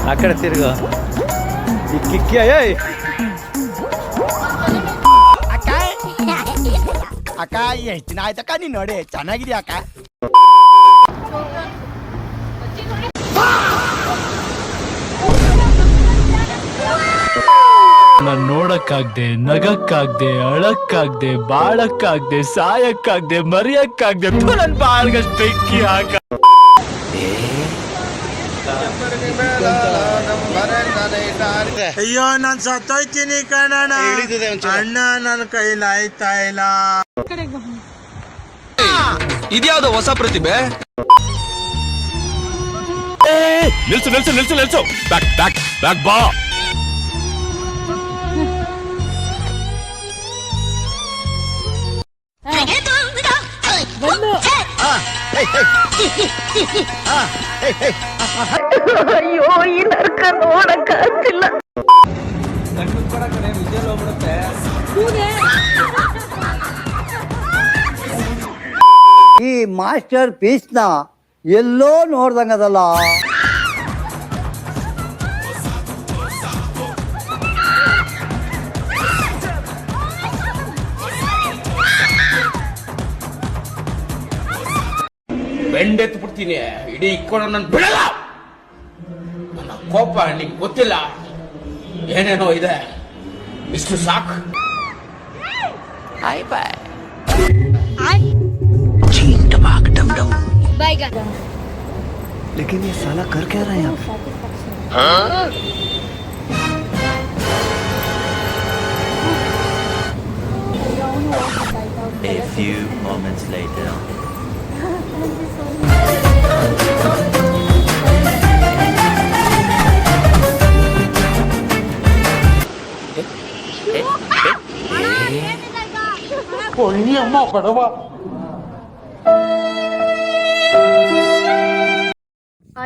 ಆ ಕಡೆ ತಿರ್ಗು ಕಿಕ್ಕಿ ಏಯ್ ಅಕ್ಕ ಅಕ್ಕ ಎಷ್ಟು ದಿನ ಆಯ್ತಕ್ಕ ನೀನ್ ನೋಡಿ ಚೆನ್ನಾಗಿದ್ಯಾ ಅಕ್ಕ. ನಾನ್ ನೋಡಕ್ಕಾಗ್ದೆ, ನಗಕ್ಕಾಗ್ದೆ, ಅಳಕ್ಕಾಗ್ದೆ, ಬಾಳಕ್ಕಾಗ್ದೆ, ಸಾಯಕ್ಕಾಗ್ದೆ, ಮರಿಯಕ್ಕಾಗ್ದೆ. ನನ್ ಬಾಳ್ಗಷ್ಟು ಬೆಂಕಿ ಹಾಕ. ಅಯ್ಯೋ ನಾನ್ ಸತ್ತೋಯ್ತೀನಿ ಕಣಣ್ಣ. ಅಣ್ಣ ನನ್ನ ಕೈಲಾಯ್ತಾ ಇಲ್ಲ. ಇದ್ಯಾವ್ದು ಹೊಸ ಪ್ರತಿಭೆ? ನಿಲ್ಸು ನಿಲ್ಸು ನಿಲ್ಸು ನಿಲ್ಸು. ಬ್ಯಾಕ್ ಬ್ಯಾಕ್ ಬ್ಯಾಕ್ ಬಾ. ಅಯ್ಯೋ ಈ ನರ್ಕ ನೋಡಕ್ಕಾಗ್ತಿಲ್ಲ. ಈ ಮಾಸ್ಟರ್ ಪೀಸ್ನ ಎಲ್ಲೋ ನೋಡ್ದಂಗದಲ್ಲ. ಬೆಂಡೆತ್ತು ಬಿಡ್ತೀನಿ, ಇಡೀ ಇಕ್ಕೊಂಡು ನನ್ನ ಬಿಡಲ್ಲ. ನನ್ನ ಕೋಪ ನಿಂಗೆ ಗೊತ್ತಿಲ್ಲ, ಏನೇನೋ ಇದೆ, ಇಷ್ಟು ಸಾಕು. Hi bye. लेकिन ये साला कर क्या रहा है यहाँ पे? A few moments later.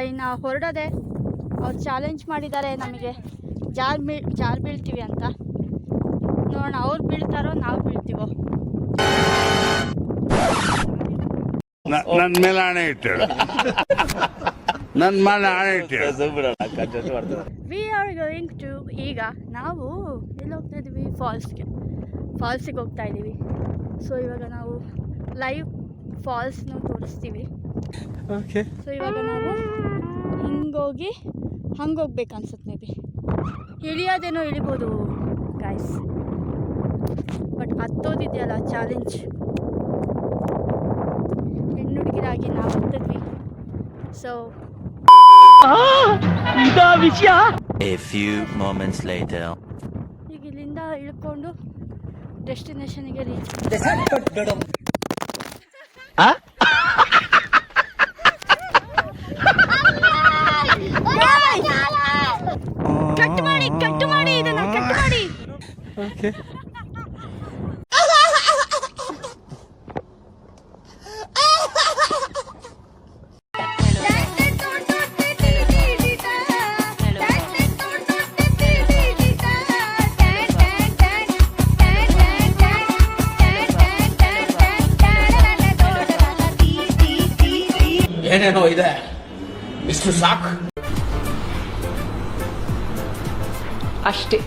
ಇನ್ನು ಹೊರಡೋದೆ. ಅವ್ರು ಚಾಲೆಂಜ್ ಮಾಡಿದ್ದಾರೆ ನಮಗೆ ಜಾರ್ ಬೀಳ್ತೀವಿ ಅಂತ. ನೋಡೋಣ, ಅವ್ರು ಬೀಳ್ತಾರೋ ನಾವು ಬೀಳ್ತೀವೋ. ನನ್ ಮೇಲೆ ಆಣೆ ಇಟ್ಟು, ನನ್ ಮೇಲೆ ಆಣೆ ಇಟ್ಟು. ವಿ ಆರ್ ಗೋಯಿಂಗ್ ಟು, ಈಗ ನಾವು ಎಲ್ಲಿ ಹೋಗ್ತಾ ಇದ್ದೀವಿ? ಫಾಲ್ಸಿಗೆ ಹೋಗ್ತಾ ಇದ್ದೀವಿ. ಸೊ ಇವಾಗ ನಾವು ಲೈವ್ ಫಾಲ್ಸ್ನು ತೋರಿಸ್ತೀವಿ. ಸೊ ಇವಾಗ ನಾವು ಹಂಗೋಗ್ಬೇಕು ಅನ್ಸುತ್ತೆ. ಮೇ ಬಿ ಇಳಿಯೋದೇನೋ ಇಳಿಬೋದು ಗಾಯ್ಸ್, ಬಟ್ ಹತ್ತೋದಿದೆಯಲ್ಲ ಚಾಲೆಂಜ್. ಹೆಣ್ಣು ಹುಡುಗಿರಾಗಿ ನಾವು ಹತ್ತಿದ್ವಿ. ಸೊ ವಿಷಯ. A few moments later. ಈಗ ಇಲ್ಲಿಂದ ಇಳ್ಕೊಂಡು ಡೆಸ್ಟಿನೇಷನ್ಗೆ ರೀಚ್. ಕಟ್ ಮಾಡಿ ಇದನ್ನ ಕಟ್ ಮಾಡಿ. ಏನೇನೋ ಇದೆ, ಇಷ್ಟು ಸಾಕು ಅಷ್ಟೇ.